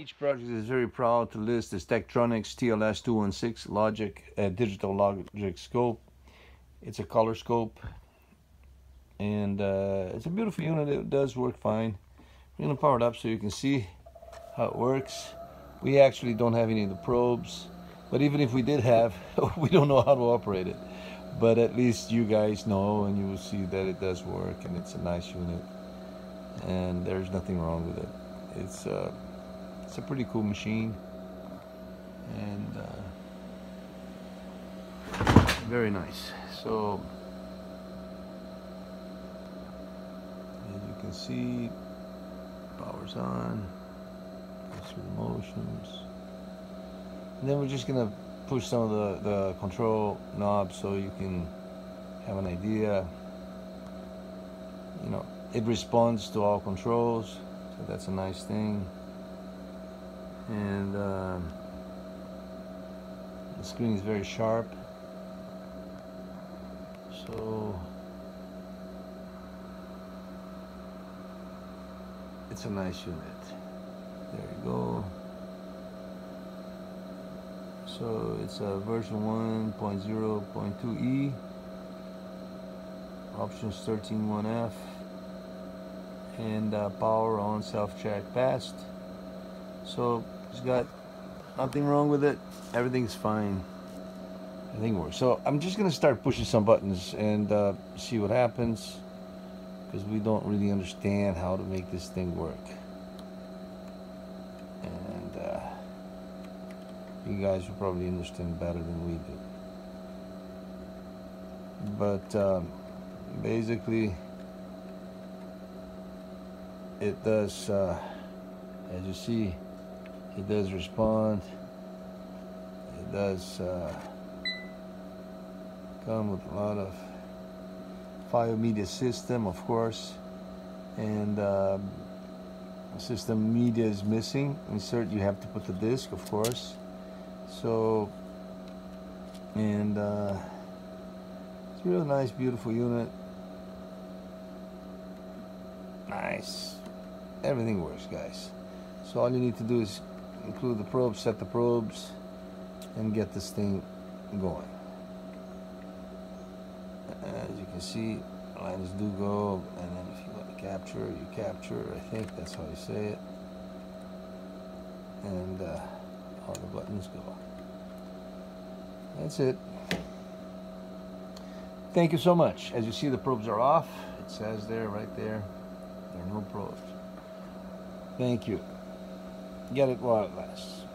Each project is very proud to list this Tektronix TLS216 digital logic scope. It's a color scope, and it's a beautiful unit. It does work fine. I'm gonna power it up so you can see how it works. We actually don't have any of the probes, but even if we did have, we don't know how to operate it. But at least you guys know, and you will see that it does work, and it's a nice unit, and there's nothing wrong with it. It's a pretty cool machine, and very nice. So as you can see, power's on, goes through the motions, and then we're just gonna push some of the control knobs so you can have an idea. You know, it responds to all controls, so that's a nice thing. And the screen is very sharp, so it's a nice unit. There you go. So it's a version 1.0.2e, options 13.1F, and power on, self-check passed. So it's got nothing wrong with it. Everything's fine. Everything works. So I'm just gonna start pushing some buttons and see what happens, because we don't really understand how to make this thing work. And you guys will probably understand better than we do. But basically, it does, as you see, it does respond. It does come with a lot of file media system, of course, and system media is missing. Insert, you have to put the disc, of course. So, and it's a real nice, beautiful unit. Nice. Everything works, guys. So all you need to do is include the probes, set the probes, and get this thing going. As you can see, lines do go, and then if you want to capture, you capture. I think that's how you say it. And all the buttons go. That's it. Thank you so much. As you see, the probes are off. It says there, right there, there are no probes. Thank you. Get it while it lasts.